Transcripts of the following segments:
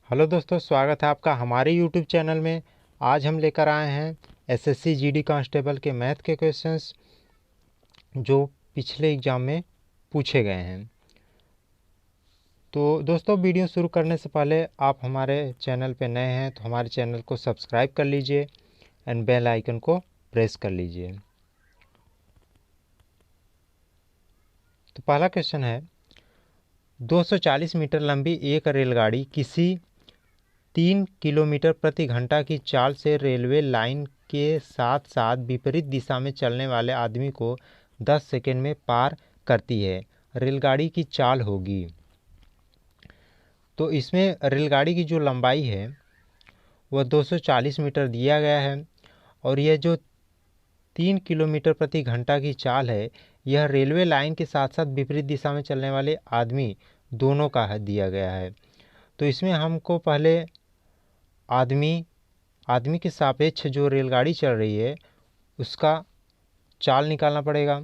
Hello दोस्तों, स्वागत है आपका हमारे यूट्यूब चैनल में। आज हम लेकर आए हैं एसएससी जीडी कांस्टेबल के मैथ के क्वेश्चंस जो पिछले एग्ज़ाम में पूछे गए हैं। तो दोस्तों, वीडियो शुरू करने से पहले आप हमारे चैनल पे नए हैं तो हमारे चैनल को सब्सक्राइब कर लीजिए एंड बेल आइकन को प्रेस कर लीजिए। तो पहला क्वेश्चन है, 240 मीटर लंबी एक रेलगाड़ी किसी 3 किलोमीटर प्रति घंटा की चाल से रेलवे लाइन के साथ साथ विपरीत दिशा में चलने वाले आदमी को 10 सेकंड में पार करती है। रेलगाड़ी की चाल होगी। तो इसमें रेलगाड़ी की जो लंबाई है वह 240 मीटर दिया गया है और यह जो 3 किलोमीटर प्रति घंटा की चाल है यह रेलवे लाइन के साथ साथ विपरीत दिशा में चलने वाले आदमी दोनों का दिया गया है। तो इसमें हमको पहले आदमी के सापेक्ष जो रेलगाड़ी चल रही है उसका चाल निकालना पड़ेगा।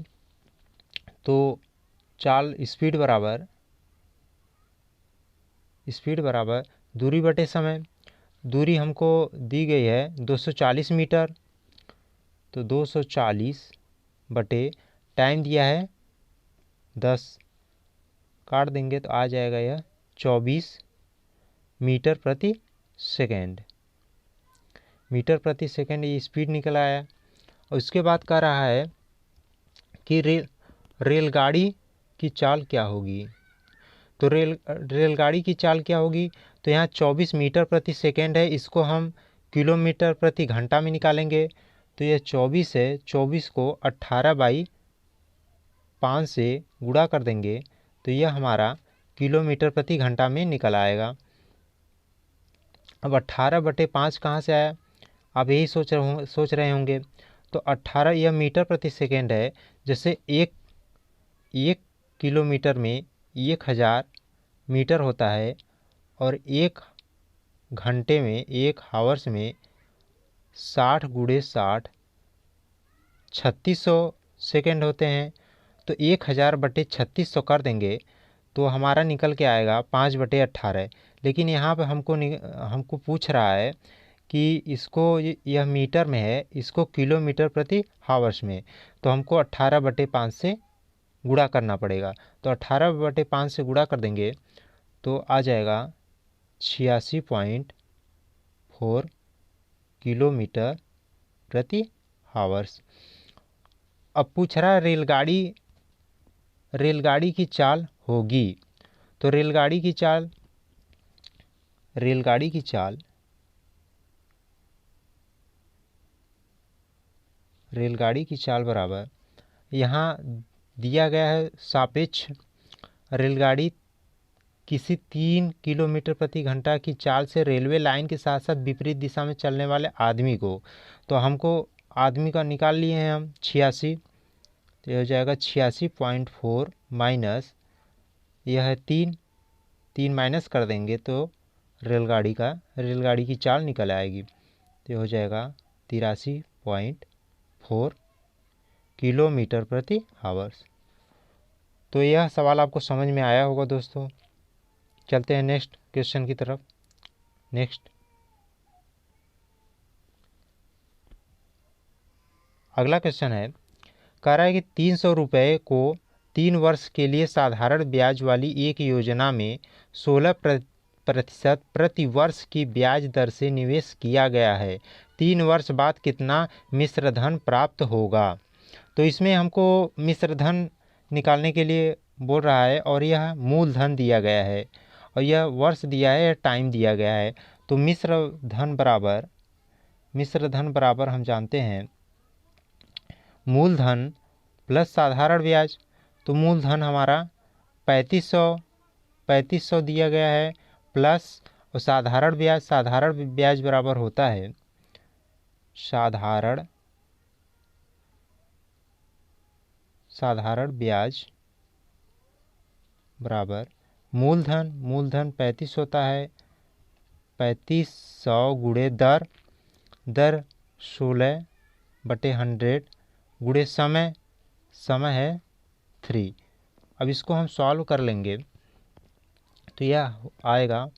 तो चाल स्पीड बराबर दूरी बटे समय। दूरी हमको दी गई है 240 मीटर, तो 240 बटे टाइम दिया है 10, काट देंगे तो आ जाएगा यह 24 मीटर प्रति सेकेंड। मीटर प्रति सेकेंड ये स्पीड निकल आया। और उसके बाद कह रहा है कि रेलगाड़ी की चाल क्या होगी। तो रेलगाड़ी की चाल क्या होगी, तो यहाँ 24 मीटर प्रति सेकेंड है, इसको हम किलोमीटर प्रति घंटा में निकालेंगे। तो यह 24 है, 24 को 18/5 से गुणा कर देंगे तो यह हमारा किलोमीटर प्रति घंटा में निकल आएगा। अब 18/5 कहाँ से आया, आप यही सोच रहे होंगे। तो 18 यह मीटर प्रति सेकेंड है। जैसे एक किलोमीटर में 1000 मीटर होता है और एक घंटे में, एक हावर्स में 60 × 60 3600 सेकेंड होते हैं। तो 1000/3600 कर देंगे तो हमारा निकल के आएगा 5/18। लेकिन यहाँ पे हमको पूछ रहा है कि इसको यह मीटर में है, इसको किलोमीटर प्रति हावर्स में, तो हमको 18/5 से गुणा करना पड़ेगा। तो 18/5 से गुणा कर देंगे तो आ जाएगा 86.4 किलोमीटर प्रति हावर्स। अब पूछ रहा है रेलगाड़ी की चाल होगी। तो रेलगाड़ी की चाल बराबर यहाँ दिया गया है सापेक्ष रेलगाड़ी किसी 3 किलोमीटर प्रति घंटा की चाल से रेलवे लाइन के साथ साथ विपरीत दिशा में चलने वाले आदमी को। तो हमको आदमी का निकाल लिए हैं हम 86, तो यह हो जाएगा 86.4 माइनस यह है 3 माइनस कर देंगे तो रेलगाड़ी की चाल निकल आएगी। तो यह हो जाएगा 83.4 किलोमीटर प्रति हावर्स। तो यह सवाल आपको समझ में आया होगा दोस्तों। चलते हैं नेक्स्ट क्वेश्चन की तरफ। अगला क्वेश्चन है, कह रहा है कि 300 रुपये को 3 वर्ष के लिए साधारण ब्याज वाली एक योजना में 16% प्रति वर्ष की ब्याज दर से निवेश किया गया है। 3 वर्ष बाद कितना मिश्र धन प्राप्त होगा। तो इसमें हमको मिश्र धन निकालने के लिए बोल रहा है और यह मूलधन दिया गया है और यह वर्ष दिया है, टाइम दिया गया है। तो मिश्र धन बराबर हम जानते हैं मूलधन प्लस साधारण ब्याज। तो मूलधन हमारा 3500 दिया गया है प्लस और साधारण ब्याज बराबर होता है साधारण ब्याज बराबर मूलधन 35 होता है, 3500 गुणे दर 16/100 गुणे समय है 3। अब इसको हम सॉल्व कर लेंगे तो यह आएगा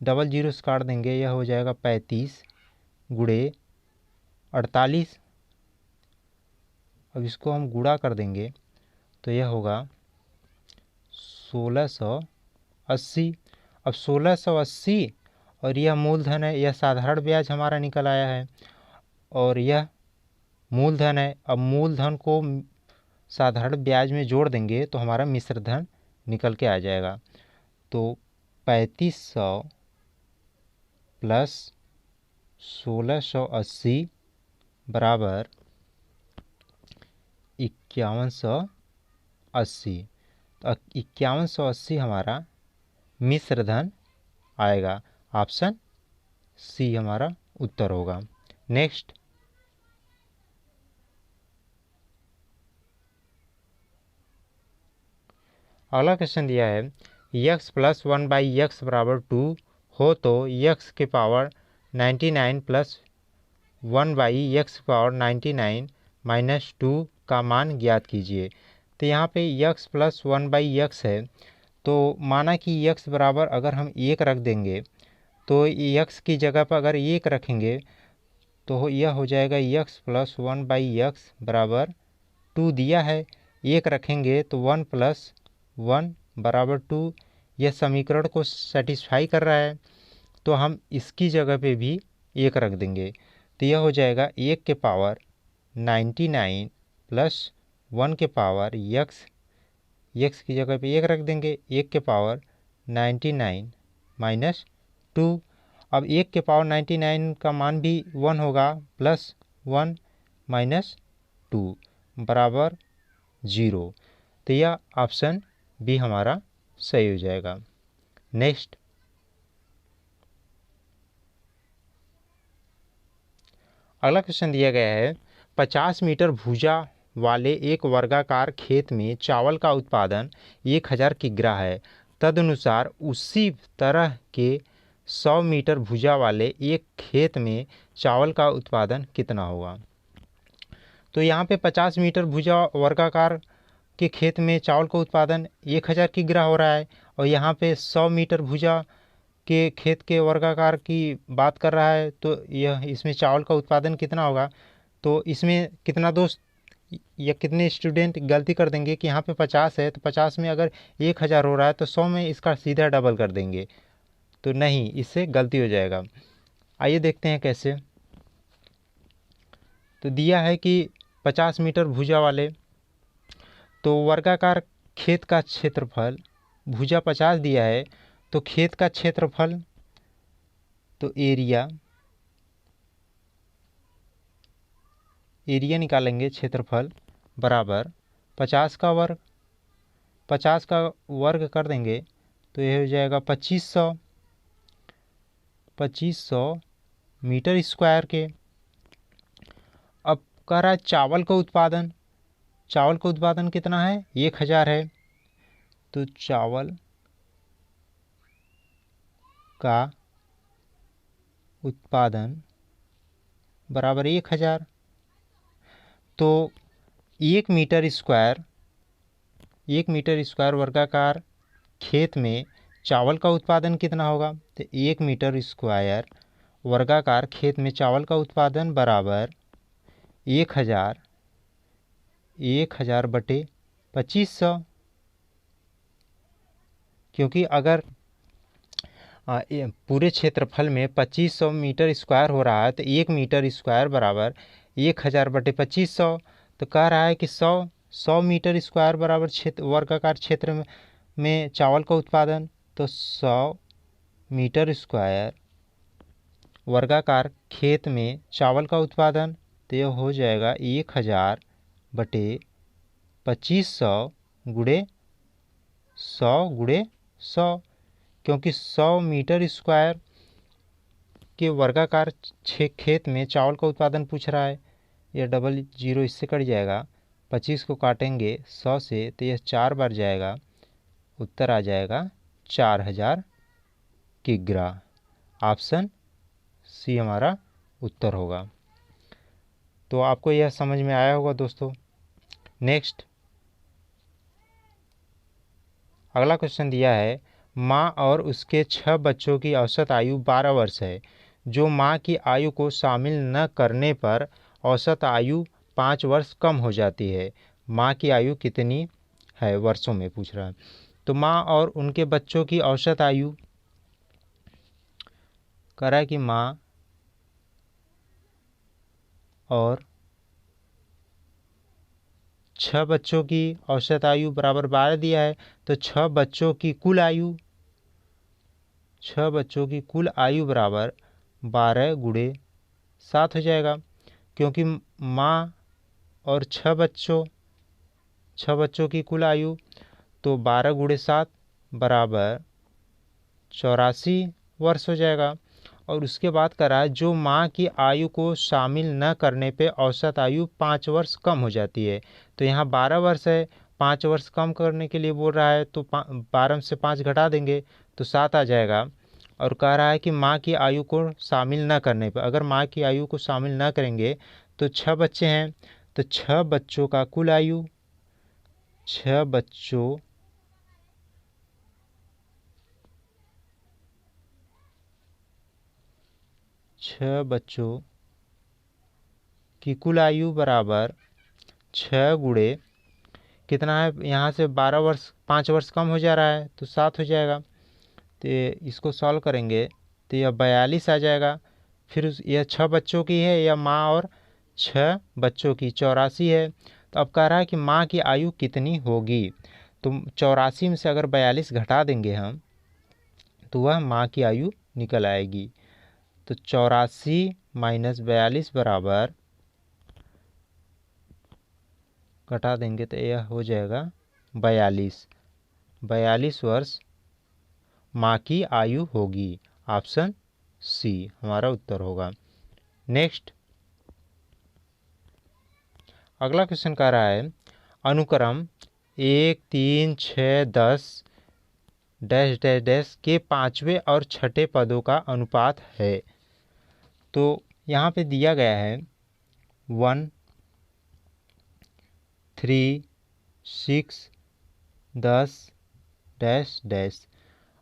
डबल जीरो से काट देंगे, यह हो जाएगा 35 गुणे 48। अब इसको हम गुणा कर देंगे तो यह होगा 1680। अब 1680 और यह मूलधन है, यह साधारण ब्याज हमारा निकल आया है और यह मूलधन है। अब मूलधन को साधारण ब्याज में जोड़ देंगे तो हमारा मिश्र धन निकल के आ जाएगा। तो 3500 प्लस 1680 बराबर 5180। तो 5180 हमारा मिश्र धन आएगा। ऑप्शन सी हमारा उत्तर होगा। नेक्स्ट, अगला क्वेश्चन दिया है x प्लस 1/x बराबर 2 हो तो x के power 99 plus 1/x power 99 minus 2 का मान ज्ञात कीजिए। तो यहाँ पे x प्लस 1/x है, तो माना कि x बराबर अगर हम 1 रख देंगे तो x की जगह पर अगर 1 रखेंगे तो यह हो जाएगा x प्लस 1/x बराबर 2 दिया है, 1 रखेंगे तो 1 प्लस 1 बराबर 2। यह समीकरण को सेटिस्फाई कर रहा है तो हम इसकी जगह पे भी 1 रख देंगे। तो यह हो जाएगा 1 के पावर 99 प्लस 1 के पावर x की जगह पे 1 रख देंगे, 1 के पावर 99 माइनस 2। अब 1 के पावर 99 का मान भी 1 होगा, प्लस 1 माइनस 2 बराबर 0। तो यह ऑप्शन बी हमारा सही हो जाएगा। नेक्स्ट, अगला क्वेश्चन दिया गया है 50 मीटर भुजा वाले एक वर्गाकार खेत में चावल का उत्पादन 1000 किग्रा है। तदनुसार उसी तरह के 100 मीटर भुजा वाले एक खेत में चावल का उत्पादन कितना होगा। तो यहाँ पे 50 मीटर भुजा वर्गाकार के खेत में चावल का उत्पादन 1000 किग्रा हो रहा है और यहाँ पे 100 मीटर भुजा के खेत के वर्गाकार की बात कर रहा है, तो यह इसमें चावल का उत्पादन कितना होगा। तो इसमें कितना दोस्त या कितने स्टूडेंट गलती कर देंगे कि यहाँ पे 50 है तो 50 में अगर 1000 हो रहा है तो 100 में इसका सीधा डबल कर देंगे, तो नहीं, इससे गलती हो जाएगा। आइए देखते हैं कैसे। तो दिया है कि 50 मीटर भुजा वाले, तो वर्गाकार खेत का क्षेत्रफल, भुजा 50 दिया है तो खेत का क्षेत्रफल, तो एरिया निकालेंगे, क्षेत्रफल बराबर 50 का वर्ग, 50 का वर्ग कर देंगे तो यह हो जाएगा 2500 मीटर स्क्वायर के। अब कह रहा है चावल का उत्पादन, चावल का उत्पादन कितना है, 1000 है, तो चावल का उत्पादन बराबर 1000। तो 1 मीटर स्क्वायर वर्गाकार खेत में चावल का उत्पादन कितना होगा। तो 1 मीटर स्क्वायर वर्गाकार खेत में चावल का उत्पादन बराबर 1000 बटे 2500, क्योंकि अगर पूरे क्षेत्रफल में 2500 मीटर स्क्वायर हो रहा है तो 1 मीटर स्क्वायर बराबर 1000 बटे 2500। तो कह रहा है कि 100 मीटर स्क्वायर बराबर क्षेत्र, वर्गाकार क्षेत्र में चावल का उत्पादन, तो 100 मीटर स्क्वायर वर्गाकार खेत में चावल का उत्पादन, तो यह हो जाएगा 1000 बटे 2500 गुणे 100, क्योंकि 100 मीटर स्क्वायर के वर्गाकार खेत में चावल का उत्पादन पूछ रहा है। यह डबल जीरो इससे कट जाएगा, 25 को काटेंगे 100 से तो यह 4 बार जाएगा, उत्तर आ जाएगा 4000 किग्रा। ऑप्शन सी हमारा उत्तर होगा। तो आपको यह समझ में आया होगा दोस्तों। नेक्स्ट, अगला क्वेश्चन दिया है माँ और उसके 6 बच्चों की औसत आयु 12 वर्ष है, जो माँ की आयु को शामिल न करने पर औसत आयु 5 वर्ष कम हो जाती है। माँ की आयु कितनी है वर्षों में पूछ रहा है। तो माँ और उनके बच्चों की औसत आयु कह रहा है कि माँ और 6 बच्चों की औसत आयु बराबर 12 दिया है, तो 6 बच्चों की कुल आयु 6 बच्चों की कुल आयु बराबर 12 गुणे 7 हो जाएगा, क्योंकि माँ और 6 बच्चों की कुल आयु, तो 12 गुणे 7 बराबर 84 वर्ष हो जाएगा। और उसके बाद कह रहा है जो माँ की आयु को शामिल न करने पे औसत आयु 5 वर्ष कम हो जाती है। तो यहाँ 12 वर्ष है, 5 वर्ष कम करने के लिए बोल रहा है, तो 12 से 5 घटा देंगे तो 7 आ जाएगा। और कह रहा है कि माँ की आयु को शामिल न करने पर, अगर माँ की आयु को शामिल न करेंगे तो 6 बच्चे हैं, तो 6 बच्चों का कुल आयु 6 बच्चों की कुल आयु बराबर 6 गुणे कितना है, यहाँ से 12 वर्ष 5 वर्ष कम हो जा रहा है तो 7 हो जाएगा। तो इसको सॉल्व करेंगे तो यह 42 आ जाएगा। फिर यह 6 बच्चों की है, यह माँ और 6 बच्चों की 84 है। तो अब कह रहा है कि माँ की आयु कितनी होगी, तो 84 में से अगर 42 घटा देंगे हम तो वह माँ की आयु निकल आएगी। तो 84 माइनस 42 बराबर, घटा देंगे तो यह हो जाएगा 42 वर्ष माँ की आयु होगी। ऑप्शन सी हमारा उत्तर होगा। नेक्स्ट अगला क्वेश्चन कह रहा है अनुक्रम 1, 3, 6, 10 डैश डैश डैश के 5वें और 6ठे पदों का अनुपात है। तो यहाँ पे दिया गया है 1, 3, 6, 10 डैश डैश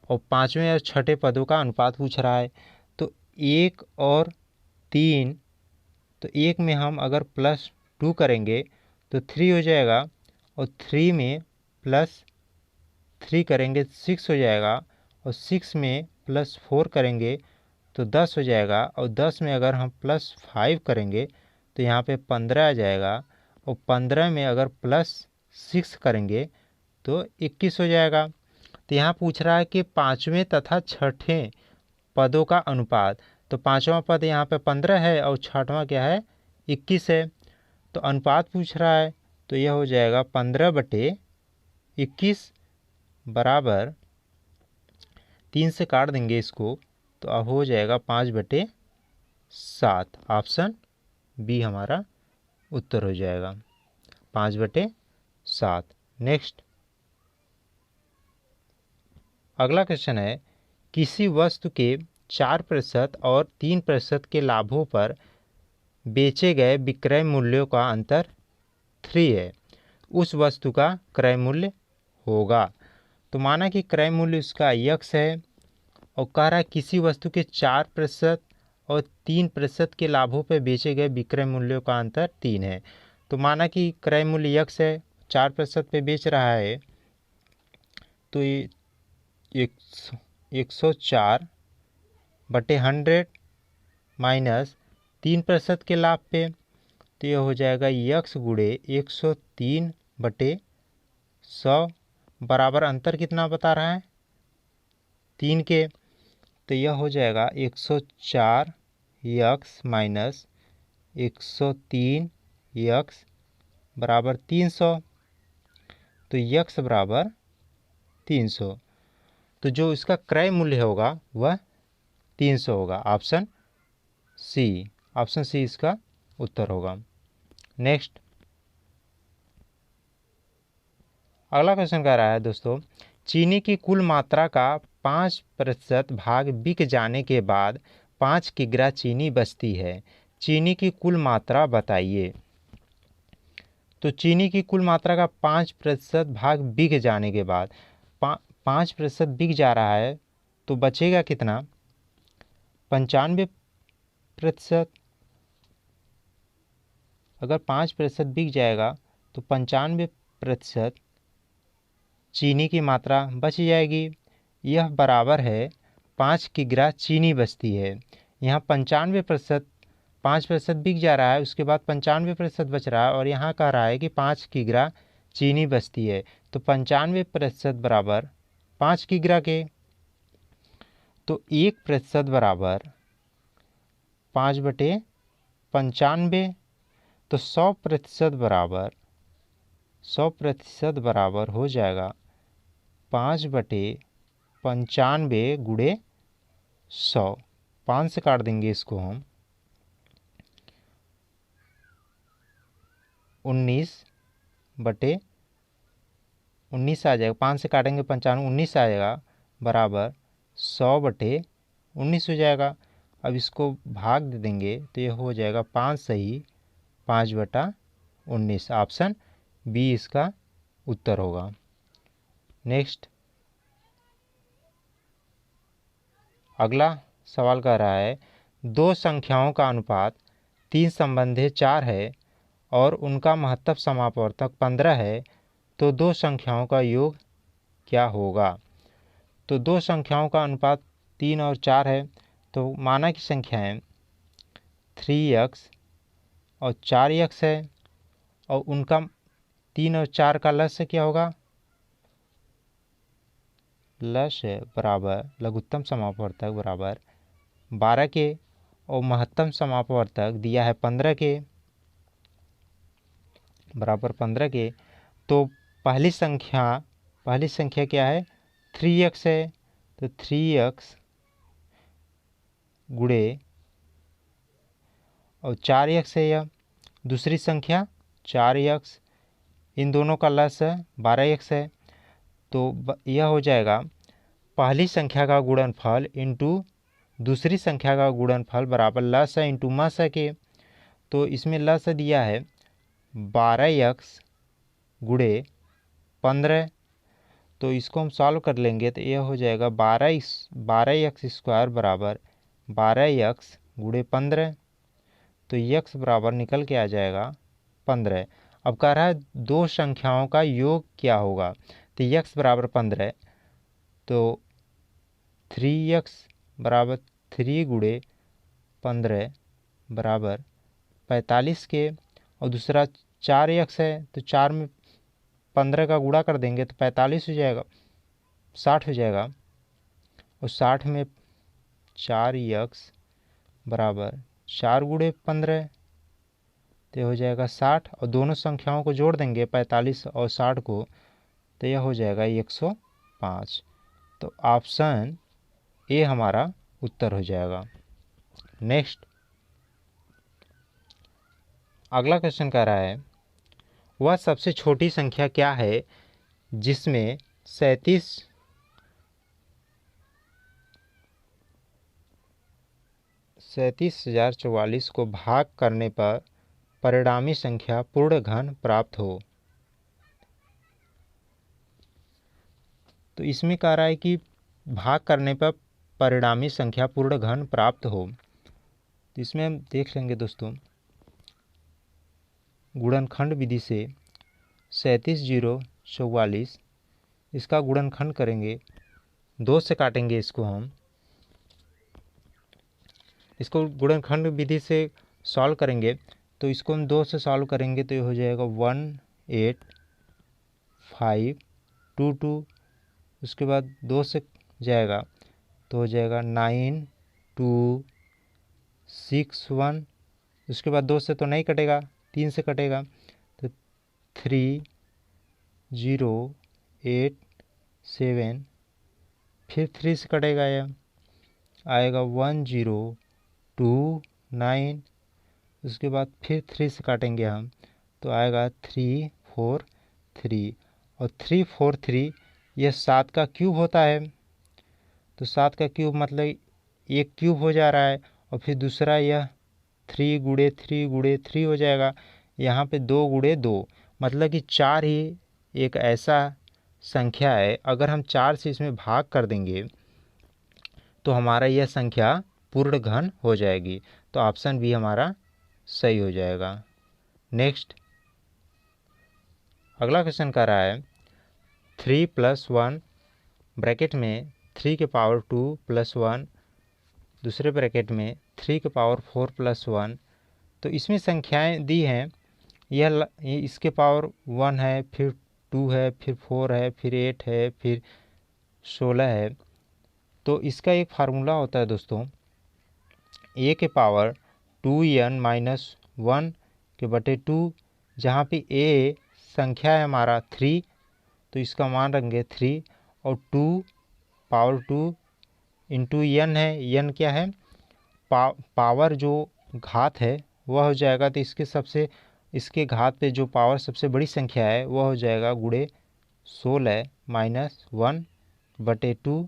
और 5वें और 6ठे पदों का अनुपात पूछ रहा है। तो 1 और 3, तो 1 में हम अगर +2 करेंगे तो 3 हो जाएगा, और 3 में +3 करेंगे 6 हो जाएगा, और 6 में +4 करेंगे तो 10 हो जाएगा, और 10 में अगर हम +5 करेंगे तो यहाँ पे 15 आ जाएगा, और 15 में अगर +6 करेंगे तो 21 हो जाएगा। तो यहाँ पूछ रहा है कि 5वें तथा 6ठे पदों का अनुपात। तो 5वां पद यहाँ पे 15 है और 6वां क्या है 21 है। तो अनुपात पूछ रहा है, तो यह हो जाएगा 15/21 बराबर 3 से काट देंगे इसको तो अब हो जाएगा 5/7। ऑप्शन बी हमारा उत्तर हो जाएगा 5/7। नेक्स्ट अगला क्वेश्चन है किसी वस्तु के 4% और 3% के लाभों पर बेचे गए विक्रय मूल्यों का अंतर 3 है, उस वस्तु का क्रय मूल्य होगा। तो माना कि क्रय मूल्य उसका x है और कह रहा है किसी वस्तु के 4% और 3% के लाभों पर बेचे गए विक्रय मूल्यों का अंतर 3 है। तो माना कि क्रय मूल्य x है, 4% पे बेच रहा है, तो ये 104/100 माइनस 3% के लाभ पे, तो यह हो जाएगा x गुणे 103/100 बराबर अंतर कितना बता रहा है 3 के। तो यह हो जाएगा 104x माइनस 103x बराबर 300। तो x बराबर 300, तो जो इसका क्रय मूल्य होगा वह 300 होगा। ऑप्शन सी इसका उत्तर होगा। नेक्स्ट अगला क्वेश्चन कह रहा है दोस्तों चीनी की कुल मात्रा का 5% भाग बिक जाने के बाद 5 किग्रा चीनी बचती है, चीनी की कुल मात्रा बताइए। तो चीनी की कुल मात्रा का 5% भाग बिक जाने के बाद 5% बिक जा रहा है तो बचेगा कितना? 95%। अगर 5% बिक जाएगा तो 95% चीनी की मात्रा बच जाएगी। यह बराबर है 5 किग्रा चीनी बचती है। यहाँ 95% 5% बिक जा रहा है, उसके बाद 95% बच रहा है, और यहाँ कह रहा है कि 5 किग्रा चीनी बचती है। तो 95% बराबर 5 किग्रा के, तो 1% बराबर 5/95। तो 100% बराबर हो जाएगा 5/95 गुणे 100। 5 से काट देंगे इसको हम, 19/19 आ जाएगा। 5 से काटेंगे 95, 19 आ जाएगा, बराबर 100/19 हो जाएगा। अब इसको भाग दे देंगे तो ये हो जाएगा 5 सही 5/19। ऑप्शन बी इसका उत्तर होगा। नेक्स्ट, अगला सवाल कह रहा है, दो संख्याओं का अनुपात 3/4 है और उनका महत्तम समापवर्तक 15 है, तो दो संख्याओं का योग क्या होगा? तो दो संख्याओं का अनुपात 3 और 4 है, तो माना की संख्याएं 3x और 4x है, और उनका 3 और 4 का लसागु क्या होगा? लसागु बराबर लघुत्तम समापवर्तक बराबर 12 के, और महत्तम समापवर्तक दिया है 15 के, बराबर 15 के। तो पहली संख्या क्या है? 3x है, तो 3x गुणे और 4x है। यह दूसरी संख्या 4x, इन दोनों का लसागु 12x है। तो यह हो जाएगा पहली संख्या का गुणनफल इंटू दूसरी संख्या का गुणनफल बराबर लसागु इंटू मसागु के। तो इसमें लसागु दिया है 12x गुणे 15, तो इसको हम सॉल्व कर लेंगे तो यह हो जाएगा 12x स्क्वायर बराबर 12x गुणे 15। तो x बराबर निकल के आ जाएगा 15। अब कह रहा है दो संख्याओं का योग क्या होगा? तो x बराबर 15, तो 3x बराबर 3 गुणे 15 बराबर 45 के, और दूसरा 4x है, तो 4 में 15 का गुणा कर देंगे तो 45 हो जाएगा, 60 हो जाएगा, और 60 में 4x बराबर 4 गुणे 15, तो हो जाएगा 60, और दोनों संख्याओं को जोड़ देंगे 45 और 60 को, तो यह हो जाएगा 105। तो ऑप्शन ए हमारा उत्तर हो जाएगा। नेक्स्ट, अगला क्वेश्चन कह रहा है, वह सबसे छोटी संख्या क्या है जिसमें 37,044 को भाग करने पर परिणामी संख्या पूर्ण घन प्राप्त हो? तो इसमें कह रहा है कि भाग करने पर परिणामी संख्या पूर्ण घन प्राप्त हो। तो इसमें हम देख लेंगे दोस्तों, गुणनखंड विधि से 37,044 इसका गुणनखंड करेंगे, 2 से काटेंगे इसको हम, इसको गुणनखंड विधि से सॉल्व करेंगे, तो इसको हम 2 से सॉल्व करेंगे तो ये हो जाएगा 18522, उसके बाद 2 से जाएगा तो हो जाएगा 9261, उसके बाद 2 से तो नहीं कटेगा, 3 से कटेगा, तो 3087, फिर 3 से कटेगा, यह आएगा 1029, उसके बाद फिर 3 से काटेंगे हम तो आएगा 343, और 343 यह 7 का क्यूब होता है। तो 7 का क्यूब मतलब एक क्यूब हो जा रहा है, और फिर दूसरा यह 3 गुणे 3 गुणे 3 हो जाएगा। यहाँ पे 2 गुणे 2 मतलब कि 4 ही एक ऐसा संख्या है, अगर हम 4 से इसमें भाग कर देंगे तो हमारा यह संख्या पूर्ण घन हो जाएगी। तो ऑप्शन बी हमारा सही हो जाएगा। नेक्स्ट अगला क्वेश्चन कह रहा है 3 + 1 ब्रैकेट में 3 के पावर 2 + 1 दूसरे ब्रैकेट में 3 के पावर 4 + 1। तो इसमें संख्याएं दी हैं, यह इसके पावर 1 है, फिर 2 है, फिर 4 है, फिर 8 है, फिर 16 है। तो इसका एक फार्मूला होता है दोस्तों, a के पावर 2n - 1 के बटे 2, जहाँ पे a संख्या है हमारा 3, तो इसका मान रखेंगे 3, और 2 पावर 2 इंटू n है, n क्या है पावर जो घात है वह हो जाएगा। तो इसके घात पे जो पावर सबसे बड़ी संख्या है वह हो जाएगा गुणे 16 - 1 बटे 2।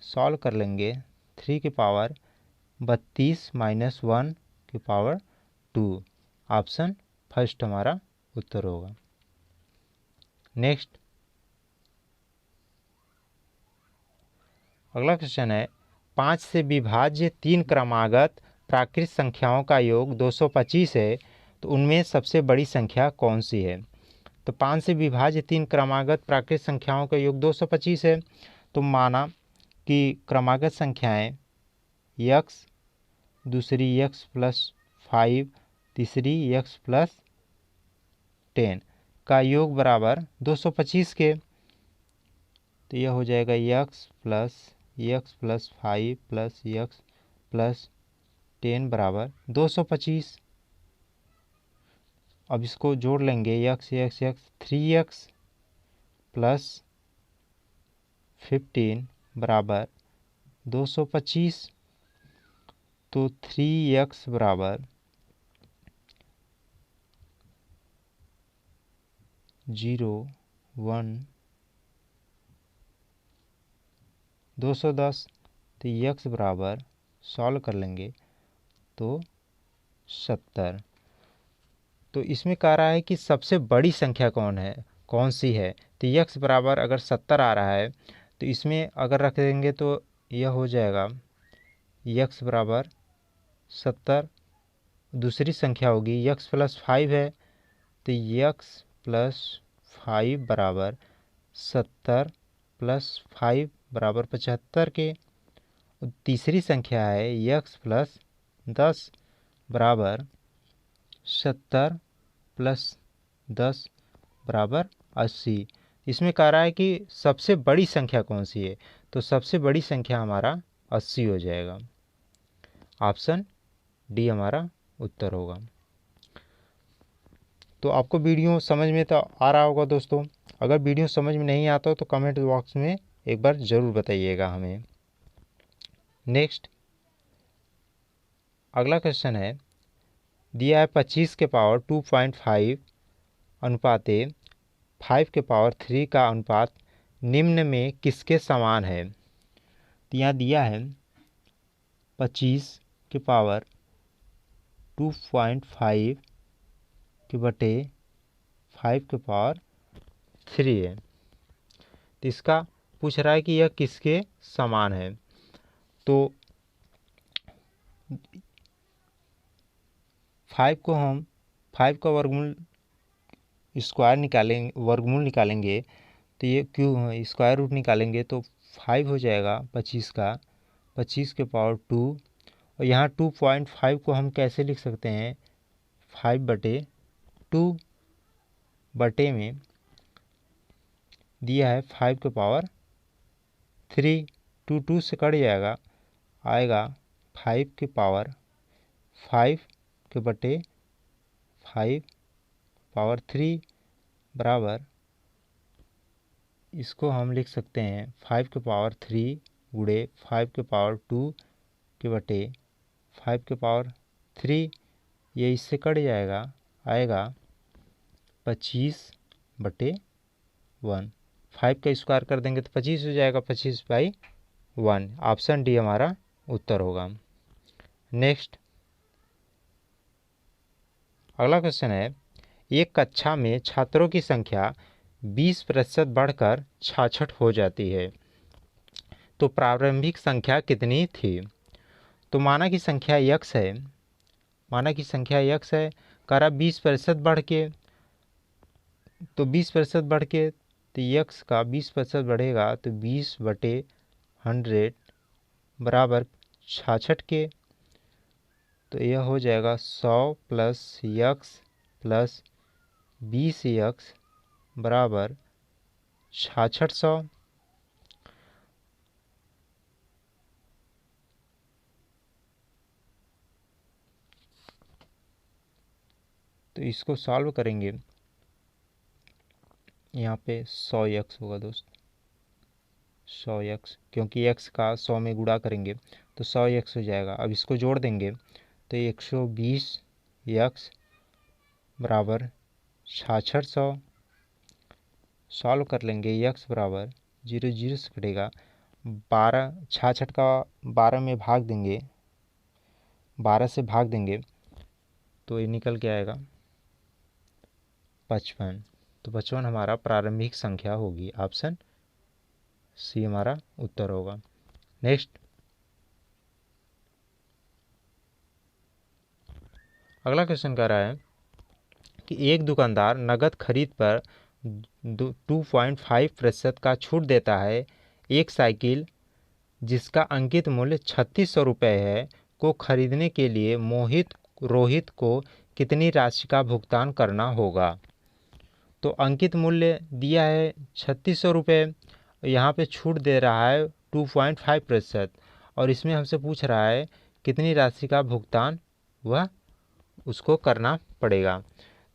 सॉल्व कर लेंगे, 3 के पावर 32 - 1 के पावर 2। ऑप्शन फर्स्ट हमारा उत्तर होगा। नेक्स्ट अगला क्वेश्चन है 5 से विभाज्य 3 क्रमागत प्राकृत संख्याओं का योग 225 है, तो उनमें सबसे बड़ी संख्या कौन सी है। तो 5 से विभाज्य 3 क्रमागत प्राकृत संख्याओं का योग 225 है। तो माना कि क्रमागत संख्याएं x, दूसरी x + 5, तीसरी x + 10 का योग बराबर 225 के। तो यह हो जाएगा x + 5 + x + 10 बराबर 225। अब इसको जोड़ लेंगे, x 3x + 15 बराबर 225। तो 3x बराबर 0 1 210। तो x बराबर सॉल्व कर लेंगे तो 70। तो इसमें कह रहा है कि सबसे बड़ी संख्या कौन सी है। तो x बराबर अगर 70 आ रहा है तो इसमें अगर रख देंगे तो यह हो जाएगा x बराबर 70। दूसरी संख्या होगी x + 5 है, तो x + 5 बराबर 70 + 5 बराबर 75 के। तीसरी संख्या है x + 10 बराबर 70 + 10 बराबर 80। इसमें कह रहा है कि सबसे बड़ी संख्या कौन सी है। तो सबसे बड़ी संख्या हमारा 80 हो जाएगा। ऑप्शन डी हमारा उत्तर होगा। तो आपको वीडियो समझ में तो आ रहा होगा दोस्तों। अगर वीडियो समझ में नहीं आता हो तो कमेंट बॉक्स में एक बार ज़रूर बताइएगा हमें। नेक्स्ट अगला क्वेश्चन है, दिया है 25 के पावर 2.5 अनुपाते 5 के पावर 3 का अनुपात निम्न में किसके समान है। तो यहाँ दिया है 25 के पावर 2.5 के बटे 5 के पावर 3 है। तो इसका पूछ रहा है कि यह किसके समान है। तो 5 का वर्गमूल वर्गमूल निकालेंगे तो ये क्यों स्क्वायर रूट निकालेंगे तो 5 हो जाएगा 25 का, 25 के पावर 2। और यहाँ 2.5 को हम कैसे लिख सकते हैं, 5/2 बटे में दिया है 5 के पावर 3, 2 से कट जाएगा, आएगा 5 के पावर 5 के बटे 5 पावर 3 बराबर, इसको हम लिख सकते हैं 5 के पावर 3 गुणे 5 के पावर 2 के बटे 5 के पावर 3। ये इससे कट जाएगा, आएगा 25/1। 5 का स्क्वायर कर देंगे तो 25 हो जाएगा, 25/1। ऑप्शन डी हमारा उत्तर होगा। नेक्स्ट अगला क्वेश्चन है, एक कक्षा में छात्रों की संख्या 20% बढ़कर 66 हो जाती है। तो प्रारंभिक संख्या कितनी थी? तो माना कि संख्या x है, माना कि संख्या x है, करा 20% बढ़ के, तो 20% बढ़ के तो x का 20% बढ़ेगा तो 20/100 बराबर 66 के। तो यह हो जाएगा 100 + x + 20x बराबर 6600। तो इसको सॉल्व करेंगे, यहाँ पे 100x होगा दोस्त, 100x, क्योंकि x का 100 में गुणा करेंगे तो 100x हो जाएगा। अब इसको जोड़ देंगे तो 120x बराबर 6600। सॉल्व कर लेंगे, x बराबर 0 0 से कटेगा, 12 66 का 12 में भाग देंगे, 12 से भाग देंगे तो ये निकल के आएगा 55। तो 55 हमारा प्रारंभिक संख्या होगी। ऑप्शन सी हमारा उत्तर होगा। नेक्स्ट, अगला क्वेश्चन कह रहा है कि एक दुकानदार नगद खरीद पर 2.5% का छूट देता है। एक साइकिल जिसका अंकित मूल्य 3600 रुपये है को खरीदने के लिए रोहित को कितनी राशि का भुगतान करना होगा? तो अंकित मूल्य दिया है 3600 रुपये, यहाँ पे छूट दे रहा है 2.5% और इसमें हमसे पूछ रहा है कितनी राशि का भुगतान वह उसको करना पड़ेगा।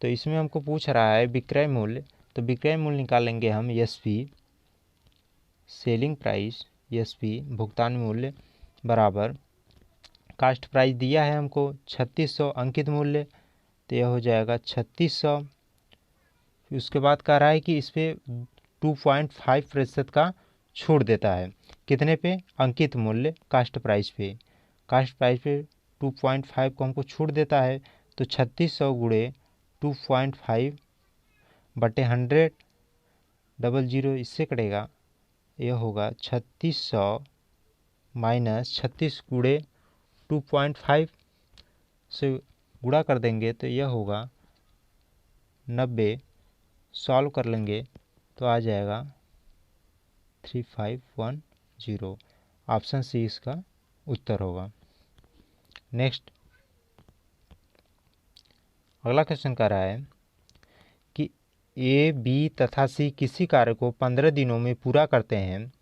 तो इसमें हमको पूछ रहा है विक्रय मूल्य, तो विक्रय मूल्य निकालेंगे हम एसपी, सेलिंग प्राइस, एसपी भुगतान मूल्य बराबर कास्ट प्राइस दिया है हमको 3600 अंकित मूल्य, तो यह हो जाएगा 3600। उसके बाद कह रहा है कि इस पर 2.5% का छूट देता है, कितने पे? अंकित मूल्य कास्ट प्राइस पे, कास्ट प्राइस पे 2.5 को हमको छूट देता है। तो 3600 गुणे 2.5/100 00 इससे कटेगा, यह होगा 3600 माइनस 36 गुणे 2.5 से गुणा कर देंगे तो यह होगा 90। सॉल्व कर लेंगे तो आ जाएगा 3510। ऑप्शन सी इसका उत्तर होगा। नेक्स्ट, अगला क्वेश्चन कह रहा है कि ए, बी तथा सी किसी कार्य को 15 दिनों में पूरा करते हैं।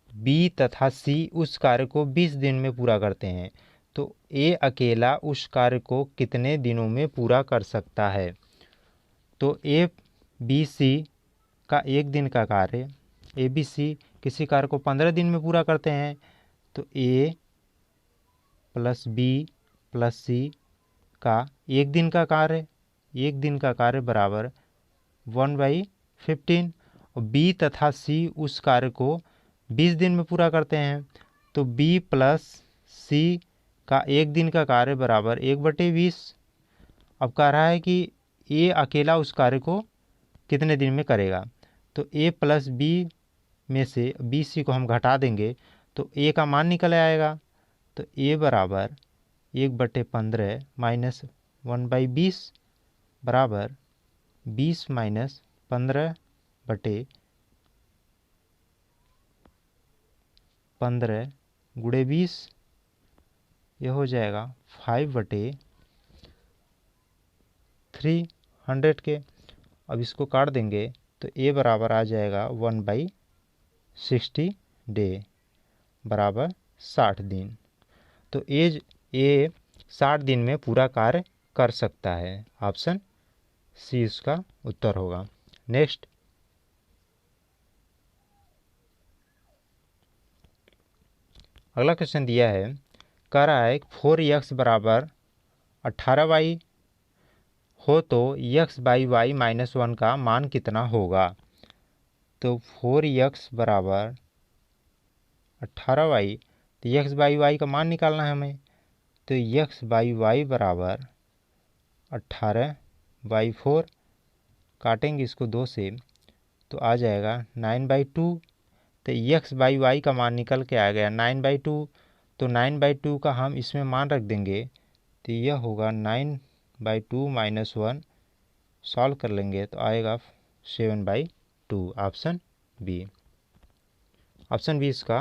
बी तथा सी उस कार्य को 20 दिन में पूरा करते हैं। तो ए अकेला उस कार्य को कितने दिनों में पूरा कर सकता है? तो ए बी सी का एक दिन का कार्य, ए बी सी किसी कार्य को 15 दिन में पूरा करते हैं, तो ए + बी + सी का एक दिन का कार्य, एक दिन का कार्य बराबर 1/15। और बी तथा सी उस कार्य को 20 दिन में पूरा करते हैं, तो बी + सी का एक दिन का कार्य बराबर 1/20। अब कह रहा है कि ए अकेला उस कार्य को कितने दिन में करेगा? तो ए + बी में से बी सी को हम घटा देंगे तो ए का मान निकल आएगा। तो ए बराबर 1/15 माइनस 1/20 बराबर 20 - 15/15 गुणे 20, यह हो जाएगा 5/300 के। अब इसको काट देंगे तो ए बराबर आ जाएगा 1/60 डे बराबर 60 दिन। तो ए 60 दिन में पूरा कार्य कर सकता है। ऑप्शन सी इसका उत्तर होगा। नेक्स्ट, अगला क्वेश्चन दिया है, कह रहा है 4x बराबर 18y हो तो x/y - 1 का मान कितना होगा? तो 4x बराबर 18y, तो x/y का मान निकालना है हमें। तो x/y बराबर 18/4 काटेंगे इसको 2 से तो आ जाएगा 9/2। तो x/y का मान निकल के आ गया 9/2। तो 9/2 का हम इसमें मान रख देंगे तो यह होगा 9/2 - 1। सॉल्व कर लेंगे तो आएगा 7/2। ऑप्शन बी इसका